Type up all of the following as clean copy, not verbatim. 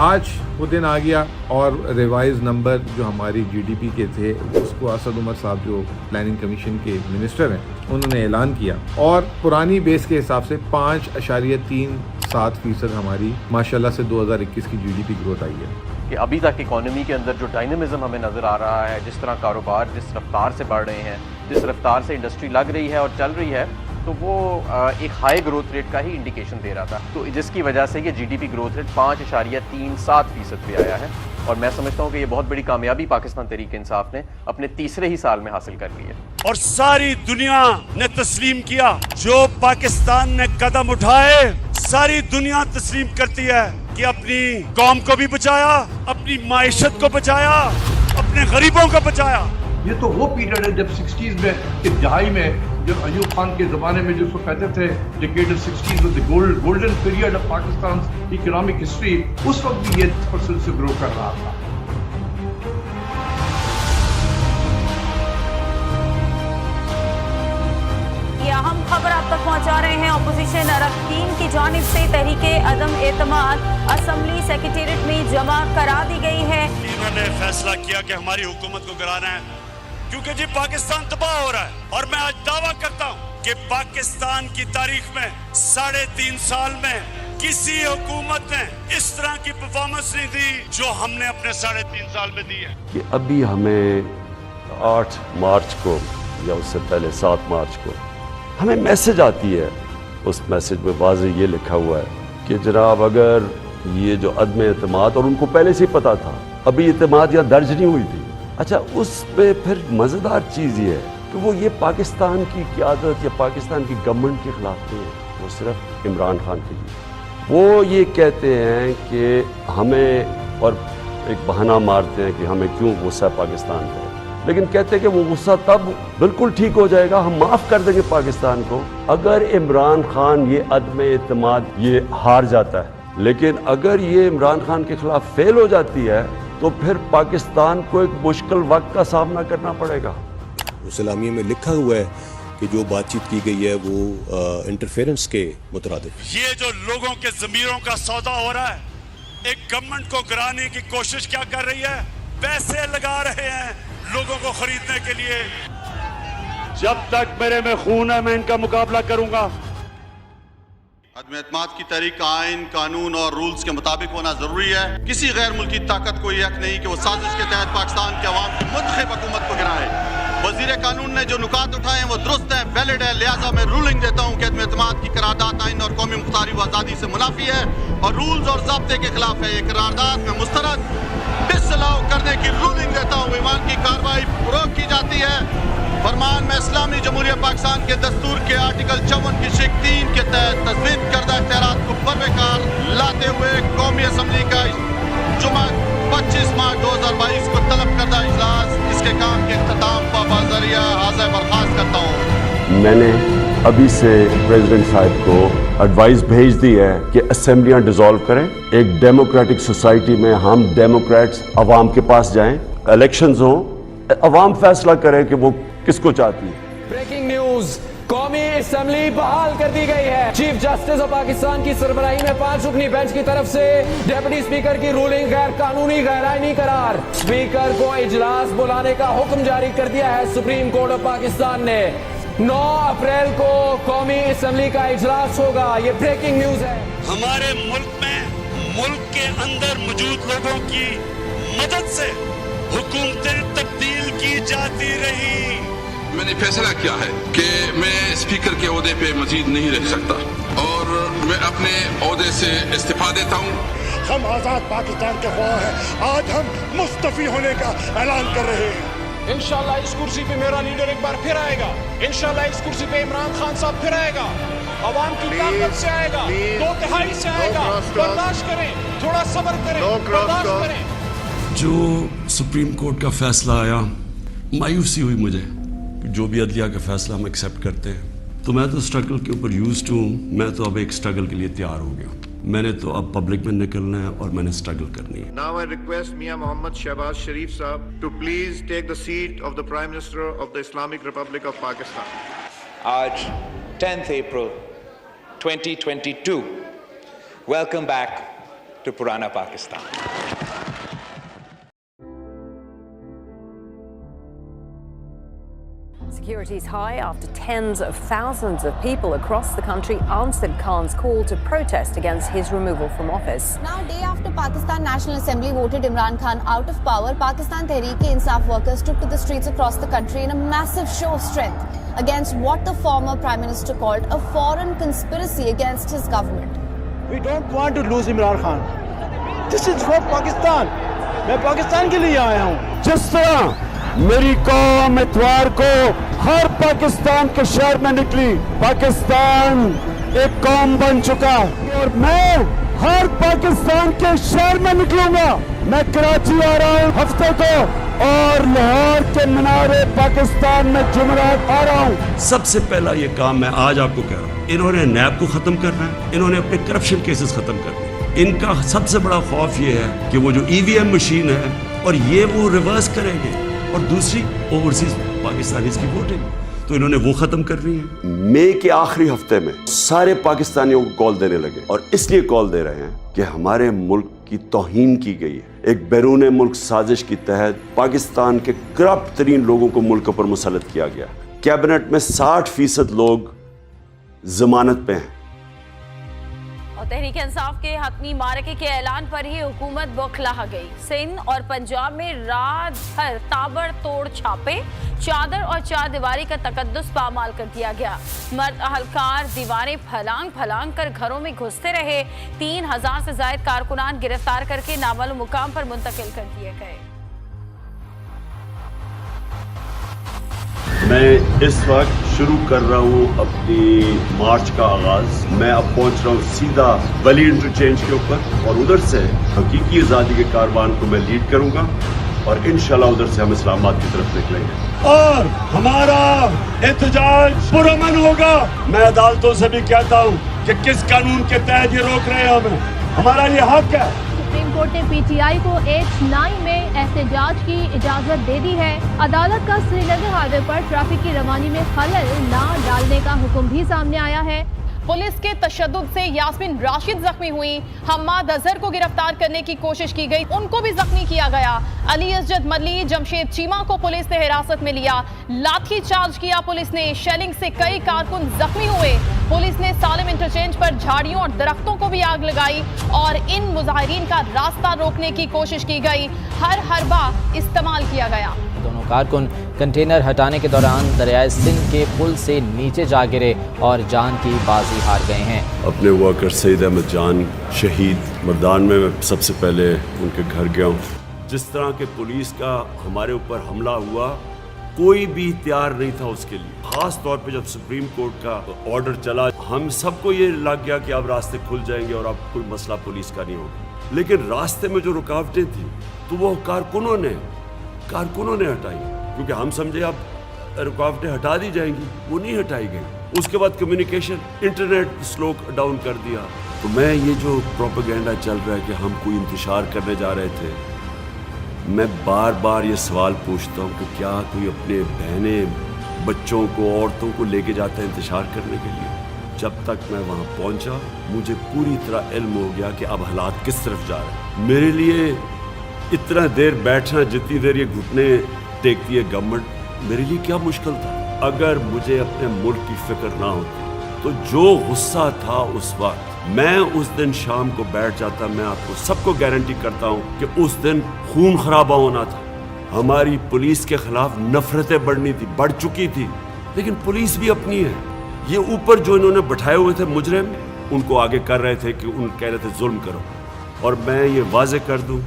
آج وہ دن آ گیا اور ریوائز نمبر جو ہماری جی ڈی پی کے تھے اس کو اسد عمر صاحب جو پلاننگ کمیشن کے منسٹر ہیں انہوں نے اعلان کیا، اور پرانی بیس کے حساب سے 5.37% ہماری ماشاءاللہ سے 2021 کی جی ڈی پی گروتھ آئی ہے. کہ ابھی تک اکانومی کے اندر جو ڈائنامزم ہمیں نظر آ رہا ہے، جس طرح کاروبار جس رفتار سے بڑھ رہے ہیں، جس رفتار سے انڈسٹری لگ رہی ہے اور چل رہی ہے، تو وہ ایک ہائی گروتھ ریٹ کا ہی انڈیکیشن دے رہا تھا، تو جس کی وجہ سے یہ G D P growth rate 5.37% پہ آیا ہے. اور میں سمجھتا ہوں کہ یہ بہت بڑی کامیابی پاکستان تحریک انصاف نے اپنے تیسرے ہی سال میں حاصل کر لی ہے. اور ساری دنیا نے تسلیم کیا، جو پاکستان نے قدم اٹھائے ساری دنیا تسلیم کرتی ہے کہ اپنی قوم کو بھی بچایا، اپنی معیشت کو بچایا، اپنے غریبوں کو بچایا. یہ تو وہ پیریڈ ہے جب 60s میں کہ دہائی میں جب ایوب خان کے زمانے میں جس کو کہتے تھے decade 60s with the golden period of Pakistan's economic history، اس وقت بھی یہ پرسنٹ سے گرو کر رہا تھا. یہ اہم خبر آپ تک پہنچا رہے ہیں. اپوزیشن اراکین کی جانب سے تحریک عدم اعتماد اسمبلی سیکریٹریٹ میں جمع کرا دی گئی ہے. انہوں نے فیصلہ کیا کہ ہماری حکومت کو گرانا ہے کیونکہ جی پاکستان تباہ ہو رہا ہے. اور میں آج دعویٰ کرتا ہوں کہ پاکستان کی تاریخ میں 3.5 سال میں کسی حکومت نے اس طرح کی پرفارمنس نہیں دی جو ہم نے اپنے 3.5 سال میں دی ہے. کہ ابھی ہمیں 8 مارچ کو یا اس سے پہلے 7 مارچ کو ہمیں میسج آتی ہے، اس میسج میں واضح یہ لکھا ہوا ہے کہ جناب اگر یہ جو عدم اعتماد، اور ان کو پہلے سے ہی پتا تھا، ابھی اعتماد یا درج نہیں ہوئی تھی. اچھا اس پہ پھر مزیدار چیز یہ ہے کہ وہ یہ پاکستان کی قیادت یا پاکستان کی گورنمنٹ کے خلاف نہیں ہے، وہ صرف عمران خان کے لیے. وہ یہ کہتے ہیں کہ ہمیں، اور ایک بہانہ مارتے ہیں کہ ہمیں کیوں غصہ پاکستان ہے، لیکن کہتے ہیں کہ وہ غصہ تب بالکل ٹھیک ہو جائے گا، ہم معاف کر دیں گے پاکستان کو اگر عمران خان یہ عدم اعتماد یہ ہار جاتا ہے. لیکن اگر یہ عمران خان کے خلاف فیل ہو جاتی ہے تو پھر پاکستان کو ایک مشکل وقت کا سامنا کرنا پڑے گا. اسلامیہ میں لکھا ہوا ہے کہ جو بات چیت کی گئی ہے وہ انٹرفیرنس کے مترادف. یہ جو لوگوں کے ضمیروں کا سودا ہو رہا ہے، ایک گورنمنٹ کو گرانے کی کوشش کیا کر رہی ہے؟ پیسے لگا رہے ہیں لوگوں کو خریدنے کے لیے. جب تک میرے میں خون ہے میں ان کا مقابلہ کروں گا. عدم اعتماد کی تحریک کا آئین، قانون اور رولز کے مطابق ہونا ضروری ہے. کسی غیر ملکی طاقت کو یہ حق نہیں کہ وہ سازش کے تحت پاکستان کے عوام کی منتخب حکومت کو گرائے. وزیر قانون نے جو نکات اٹھائے ہیں وہ درست ہیں، ویلڈ ہے، لہٰذا میں رولنگ دیتا ہوں کہ عدم اعتماد کی قرارداد آئین اور قومی مختاری و آزادی سے منافی ہے اور رولز اور ضابطے کے خلاف ہے. یہ قرارداد میں مسترد ڈسالاؤ کرنے کی رولنگ دیتا ہوں. ایوان کی کارروائی فروغ کی جاتی ہے. فرمان میں اسلامی جمہوریہ پاکستان کے دستور کے آرٹیکل 54 کی شق 3 کے تحت تجویز کردہ اختیارات کو بروکار لاتے ہوئے قومی اسمبلی کا جمعہ 25 مارچ 2022 کو طلب کردہ اجلاس اس کے کام کے اختتام پر بذریعہ حاضر برخاست کرتا ہوں. میں نے ابھی سے پریزیڈنٹ صاحب کو ایڈوائز بھیج دی ہے کہ اسمبلیاں ڈیزالو کریں. ایک ڈیموکریٹک سوسائٹی میں ہم ڈیموکریٹس عوام کے پاس جائیں، الیکشنز ہوں، عوام فیصلہ کرے کہ وہ کس کو چاہتی ہے. بریکنگ نیوز، قومی اسمبلی بحال کر دی گئی ہے. چیف جسٹس آف پاکستان کی سربراہی میں 5 رکنی بینچ کی طرف سے ڈیپٹی اسپیکر کی رولنگ غیر قانونی غیر آئینی قرار. اسپیکر کو اجلاس بلانے کا حکم جاری کر دیا ہے سپریم کورٹ آف پاکستان نے. 9 اپریل کو قومی اسمبلی کا اجلاس ہوگا. یہ بریکنگ نیوز ہے. ہمارے ملک میں ملک کے اندر موجود لوگوں کی مدد سے حکومتیں تبدیل کی جاتی رہی. میں نے فیصلہ کیا ہے کہ میں اسپیکر کے عہدے پہ مزید نہیں رہ سکتا اور میں اپنے عہدے سے استعفا دیتا ہوں. ہم آزاد پاکستان کے خواہاں ہیں. آج ہم مستعفی ہونے کا اعلان کر رہے ہیں. انشاءاللہ اس کرسی پہ میرا لیڈر ایک بار پھر آئے گا. انشاءاللہ اس کرسی پہ عمران خان صاحب پھر آئے گا. عوام کی طاقت سے آئے گا، 2/3 سے آئے گا. برداشت کریں، تھوڑا صبر کریں، برداشت کریں. جو سپریم کورٹ کا فیصلہ آیا، مایوسی ہوئی مجھے. جو بھی عدلیہ کا فیصلہ ہم ایکسیپٹ کرتے ہیں تو میں تو اسٹرگل کے اوپر یوزڈ ہوں. میں تو اب ایک اسٹرگل کے لیے تیار ہو گیا. میں نے تو اب پبلک میں نکلنا ہے اور میں نے اسٹرگل کرنی ہے. Now I request Mia Mohammad Shahbaz Sharif Sahab to please take the seat of the Prime Minister of the Islamic Republic of Pakistan. آج 10th April 2022. Welcome back to Purana Pakistan. Security is high after tens of thousands of people across the country answered Khan's call to protest against his removal from office. Now, day after Pakistan National Assembly voted Imran Khan out of power, Pakistan Tehreek-e-Insaf workers took to the streets across the country in a massive show of strength against what the former Prime Minister called a foreign conspiracy against his government. We don't want to lose Imran Khan. This is for Pakistan. میں پاکستان کے لیے آیا ہوں. جس طرح میری قوم اتوار کو ہر پاکستان کے شہر میں نکلی, پاکستان ایک قوم بن چکا ہے اور میں ہر پاکستان کے شہر میں نکلوں گا. میں کراچی آ رہا ہوں ہفتے کو اور لاہور کے مینارے پاکستان میں جمعرات آ رہا ہوں. سب سے پہلا یہ کام میں آج آپ کو کہہ رہا ہوں, انہوں نے نیب کو ختم کرنا ہے, انہوں نے اپنے کرپشن کیسز ختم کرنے. ان کا سب سے بڑا خوف یہ ہے کہ وہ جو ای وی ایم مشین ہے اور یہ وہ ریورس کریں گے, اور دوسری اوورسیز پاکستانیز کی ووٹنگ, تو انہوں نے وہ ختم کرنی ہے. مئی کے آخری ہفتے میں سارے پاکستانیوں کو کال دینے لگے, اور اس لیے کال دے رہے ہیں کہ ہمارے ملک کی توہین کی گئی ہے. ایک بیرون ملک سازش کے تحت پاکستان کے کرپٹ ترین لوگوں کو ملک پر مسلط کیا گیا. کیبنٹ میں 60% لوگ ضمانت پہ ہیں. اور تحریک انصاف کے حتمی معرکے کے اعلان پر ہی حکومت بوکھلا گئی. سندھ اور پنجاب میں رات بھر تابڑ توڑ چھاپے, چادر اور چار دیواری کا تقدس پامال کر دیا گیا. مرد اہلکار دیواریں پھلانگ پھلانگ کر گھروں میں گھستے رہے. 3000 سے زائد کارکنان گرفتار کر کے نامعلوم مقام پر منتقل کر دیے گئے. میں اس وقت شروع کر رہا ہوں اپنی مارچ کا آغاز. میں اب پہنچ رہا ہوں سیدھا ولی انٹرچینج کے اوپر, اور ادھر سے حقیقی آزادی کے کاروان کو میں لیڈ کروں گا, اور انشاءاللہ ادھر سے ہم اسلام آباد کی طرف نکلیں گے اور ہمارا احتجاج پرامن ہوگا. میں عدالتوں سے بھی کہتا ہوں کہ کس قانون کے تحت یہ روک رہے ہیں ہمیں, ہمارا یہ حق ہے. سپریم کورٹ نے پی ٹی آئی کو H9 میں احتجاج کی اجازت دے دی ہے. عدالت کا سری نگر ہائی وے پر ٹریفک کی روانی میں خلل نہ ڈالنے کا حکم بھی سامنے آیا ہے. پولیس کے تشدد سے یاسمین راشد زخمی ہوئی. حماد اظہر کو گرفتار کرنے کی کوشش کی گئی, ان کو بھی زخمی کیا گیا. علی اسجد مدلی, جمشید چیمہ کو پولیس نے حراست میں لیا. لاٹھی چارج کیا پولیس نے, شیلنگ سے کئی کارکن زخمی ہوئے. پولیس نے سالم انٹرچینج پر جھاڑیوں اور درختوں کو بھی آگ لگائی اور ان مظاہرین کا راستہ روکنے کی کوشش کی گئی. ہر حربہ استعمال کیا گیا. دونوں کارکن کنٹینر ہٹانے کے دوران دریائے سندھ کے پل سے نیچے جا گرے اور جان کی بازی ہار گئے ہیں. اپنے ورکر سعید احمد جان شہید مردان میں سب سے پہلے ان کے گھر گیا ہوں. جس طرح کے پولیس کا ہمارے اوپر حملہ ہوا, کوئی بھی تیار نہیں تھا اس کے لیے. خاص طور پہ جب سپریم کورٹ کا آرڈر چلا, ہم سب کو یہ لگ گیا کہ اب راستے کھل جائیں گے اور اب کوئی مسئلہ پولیس کا نہیں ہوگا. لیکن راستے میں جو رکاوٹیں تھیں تو وہ کارکنوں نے ہٹائی, کیونکہ ہم سمجھے اب رکاوٹیں ہٹا دی جائیں گی, وہ نہیں ہٹائی گئی. اس کے بعد کمیونیکیشن انٹرنیٹ سلو ڈاؤن کر دیا. تو میں یہ جو پروپیگنڈا چل رہا ہے کہ ہم کوئی انتشار کرنے جا رہے تھے, میں بار بار یہ سوال پوچھتا ہوں کہ کیا کوئی اپنے بہنیں, بچوں کو, عورتوں کو لے کے جاتا ہے انتشار کرنے کے لیے؟ جب تک میں وہاں پہنچا مجھے پوری طرح علم ہو گیا کہ اب حالات کس طرف جا رہے ہیں. میرے لیے اتنا دیر بیٹھنا, جتنی دیر یہ گھٹنے ٹیکتی ہے گورنمنٹ, میرے لیے کیا مشکل تھا. اگر مجھے اپنے ملک کی فکر نہ ہوتی تو جو غصہ تھا اس وقت, میں اس دن شام کو بیٹھ جاتا. میں آپ کو سب کو گارنٹی کرتا ہوں کہ اس دن خون خرابہ ہونا تھا. ہماری پولیس کے خلاف نفرتیں بڑھ چکی تھی, لیکن پولیس بھی اپنی ہے. یہ اوپر جو انہوں نے بٹھائے ہوئے تھے مجرم, ان کو آگے کر رہے تھے کہ ان کہہ رہے تھے ظلم کرو. اور میں یہ واضح کر دوں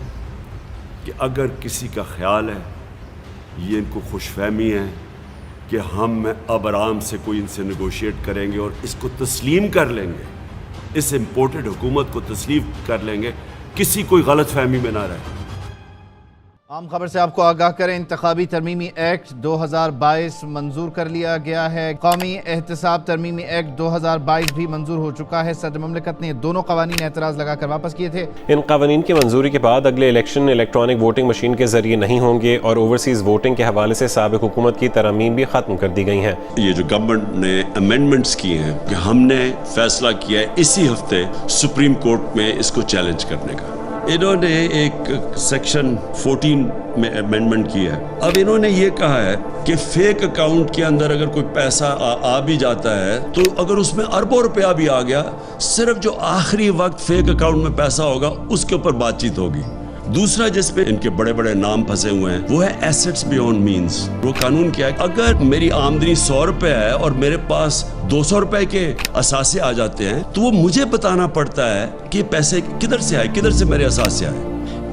کہ اگر کسی کا خیال ہے, یہ ان کو خوش فہمی ہے کہ ہم اب آرام سے کوئی ان سے نیگوشیٹ کریں گے اور اس کو تسلیم کر لیں گے, اس امپورٹڈ حکومت کو تسلیم کر لیں گے, کسی کوئی غلط فہمی میں نہ رہے. عام خبر سے آپ کو آگاہ کریں، انتخابی ترمیمی ایکٹ 2022 منظور کر لیا گیا ہے۔ قومی احتساب ترمیمی ایکٹ 2022 بھی منظور ہو چکا ہے۔ صدر مملکت نے دونوں قوانین اعتراض لگا کر واپس کیے تھے۔ ان قوانین کی منظوری کے بعد اگلے الیکشن الیکٹرانک ووٹنگ مشین کے ذریعے نہیں ہوں گے اور اوورسیز ووٹنگ کے حوالے سے سابق حکومت کی ترامیم بھی ختم کر دی گئی ہیں۔ یہ جو گورنمنٹ نے امینڈمنٹس کیے ہیں کہ ہم نے فیصلہ کیا ہے اسی ہفتے سپریم کورٹ میں اس کو چیلنج کرنے کا۔ انہوں نے ایک سیکشن 14 میں امینڈمنٹ کیا ہے۔ اب انہوں نے یہ کہا ہے کہ فیک اکاؤنٹ کے اندر اگر کوئی پیسہ آ بھی جاتا ہے تو اگر اس میں اربوں روپیہ بھی آ گیا، صرف جو آخری وقت فیک اکاؤنٹ میں پیسہ ہوگا اس کے اوپر بات چیت ہوگی۔ دوسرا جس پہ ان کے بڑے بڑے نام پھنسے ہوئے ہیں وہ ہے ایسٹس بیونڈ مینز۔ وہ قانون کیا ہے، اگر میری آمدنی 100 روپے ہے اور میرے پاس 200 روپے کے اثاثے آ جاتے ہیں تو وہ مجھے بتانا پڑتا ہے کہ پیسے کدھر سے آئے، کدھر سے میرے اثاثے آئے۔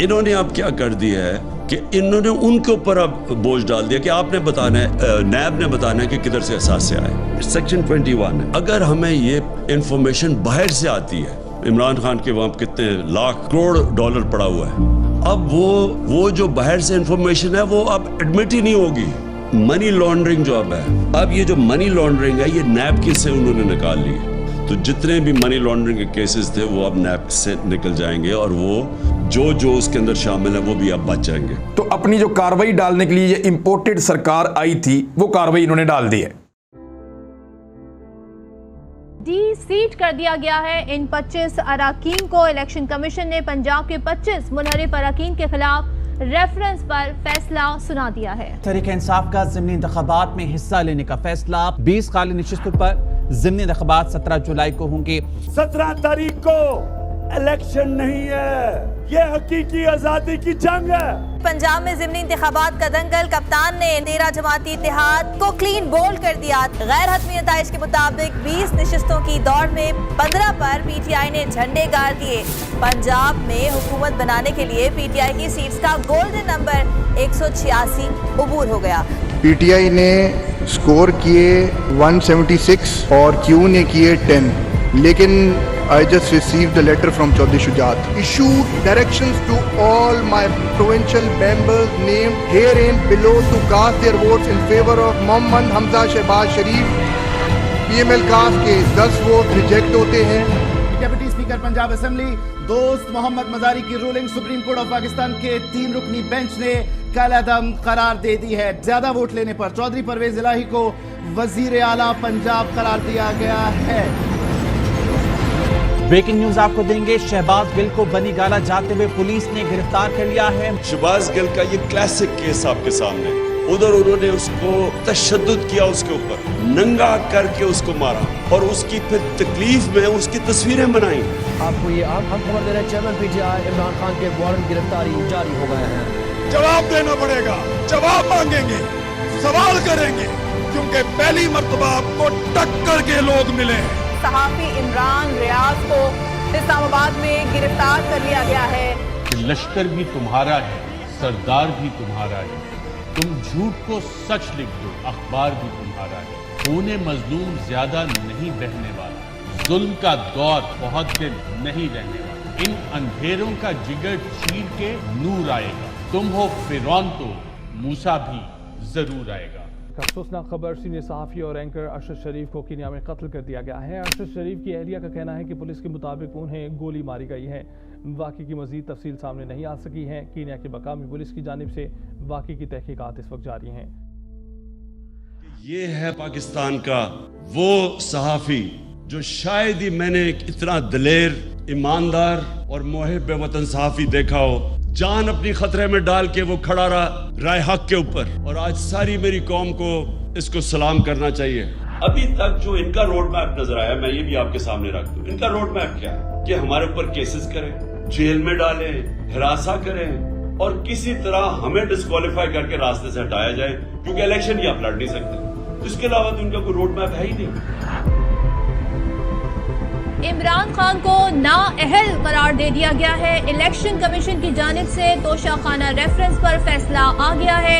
انہوں نے اب کیا کر دیا ہے کہ انہوں نے ان کے اوپر اب بوجھ ڈال دیا کہ آپ نے بتانا ہے، نیب نے بتانا ہے کہ کدھر سے اثاثے آئے۔ سیکشن 21 ہے، اگر ہمیں یہ انفارمیشن باہر سے آتی ہے، عمران خان کے وہاں کتنے لاکھ کروڑ ڈالر پڑا ہوا ہے، اب وہ جو باہر سے انفارمیشن ہے وہ اب ایڈمٹ ہی نہیں ہوگی۔ منی لانڈرنگ جو اب ہے، اب یہ جو منی لانڈرنگ ہے یہ نیب کے سے انہوں نے نکال لی ہے، تو جتنے بھی منی لانڈرنگ کے کیسز تھے وہ اب نیب سے نکل جائیں گے اور وہ جو اس کے اندر شامل ہے وہ بھی اب بچ جائیں گے۔ تو اپنی جو کاروائی ڈالنے کے لیے یہ امپورٹڈ سرکار آئی تھی وہ کاروائی انہوں نے ڈال دی ہے۔ ڈی سیٹ کر دیا گیا ہے ان 25 اراکین کو۔ الیکشن کمیشن نے پنجاب کے 25 منحرف اراکین کے خلاف ریفرنس پر فیصلہ سنا دیا ہے۔ تحریک انصاف کا ضمنی انتخابات میں حصہ لینے کا فیصلہ، 20 خالی نشستوں پر ضمنی انتخابات 17 جولائی کو ہوں گے۔ 17 تاریخ کو الیکشن نہیں ہے، یہ حقیقی آزادی کی جنگ ہے۔ پنجاب میں ضمنی انتخابات کا دنگل، کپتان نے 13 جماعتی اتحاد کو کلین بولڈ کر دیا۔ غیر حتمی نتائج کے مطابق 20 نشستوں کی دوڑ میں 15 پر پی ٹی آئی نے جھنڈے گاڑ دیے۔ پنجاب میں حکومت بنانے کے لیے پی ٹی آئی کی سیٹس کا گولڈن نمبر 186 عبور ہو گیا۔ پی ٹی آئی نے سکور کیے 176 اور کیو نے کیے 10، لیکن I just received a letter from Chaudhry Shujaat. Issued directions to all my provincial members named herein below to cast their votes in favor of Mohammad Hamza Shehbaz Sharif. PML cast کے 10 vote reject ہوتے ہیں۔ Deputy speaker Punjab assembly دوست محمد مزاری کی ruling Supreme Court of Pakistan کے 3 رکنی bench نے کل عدم قرار دے دی ہے۔ زیادہ ووٹ لینے پر چودھری پرویز الہی کو وزیر اعلیٰ پنجاب قرار دیا گیا ہے۔ بریکنگ نیوز آپ کو دیں گے، شہباز گل کو بنی گالا جاتے ہوئے پولیس نے گرفتار کر لیا ہے۔ شہباز گل کا یہ کلاسک کیس آپ کے سامنے، ادھر انہوں نے اس کو تشدد کیا، اس کے اوپر ننگا کر کے اس کو مارا اور اس کی پھر تکلیف میں اس کی تصویریں بنائیں۔ آپ کو یہ ہم خبر دے رہے ہیں، chairman P T I Imran Khan کے وارنٹ گرفتاری جاری ہو گئے ہیں۔ جواب دینا پڑے گا، جواب مانگیں گے، سوال کریں گے، کیونکہ پہلی مرتبہ آپ کو ٹکر کے لوگ ملے ہیں۔ صحافی عمران ریاض کو اسلام آباد میں گرفتار کر لیا گیا ہے۔ لشکر بھی تمہارا ہے، سردار بھی تمہارا ہے، تم جھوٹ کو سچ لکھ دو، اخبار بھی تمہارا ہے۔ خون مظلوم زیادہ نہیں بہنے والا، ظلم کا دور بہت دن نہیں رہنے والا، ان اندھیروں کا جگر چیر کے نور آئے گا، تم ہو فرعون تو موسیٰ بھی ضرور آئے گا۔ افسوسناک خبر، سینئر صحافی اور اینکر ارشد شریف کو کینیا میں قتل کر دیا گیا ہے۔ ارشد شریف کی اہلیہ کا کہنا ہے کہ پولیس کے مطابق انہیں گولی ماری گئی ہے۔ واقعے کی مزید تفصیل سامنے نہیں آ سکی ہے۔ کینیا کی مقامی پولیس کی جانب سے واقعے کی تحقیقات اس وقت جاری ہیں۔ یہ ہے پاکستان کا وہ صحافی جو شاید ہی میں نے اتنا دلیر، ایماندار اور محب وطن صحافی دیکھا ہو۔ جان اپنی خطرے میں ڈال کے وہ کھڑا رہا رائے حق کے اوپر، اور آج ساری میری قوم کو اس کو سلام کرنا چاہیے۔ ابھی تک جو ان کا روڈ میپ نظر آیا، میں یہ بھی آپ کے سامنے رکھ دوں، ان کا روڈ میپ کیا ہے کہ ہمارے اوپر کیسز کریں، جیل میں ڈالیں، ہراساں کریں اور کسی طرح ہمیں ڈسکوالیفائی کر کے راستے سے ہٹایا جائے، کیونکہ الیکشن ہی آپ لڑ نہیں سکتے۔ اس کے علاوہ تو ان کا کوئی روڈ میپ ہے ہی نہیں۔ عمران خان کو نااہل قرار دے دیا گیا ہے۔ الیکشن کمیشن کی جانب سے توشہ خانہ ریفرنس پر فیصلہ آ گیا ہے۔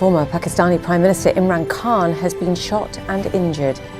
Former Pakistani Prime Minister Imran Khan has been shot and injured.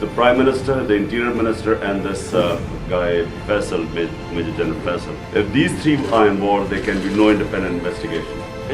The Prime Minister, the Interior Minister, and this guy Faisal, Major General Faisal. If these three are involved, there can be no independent investigation.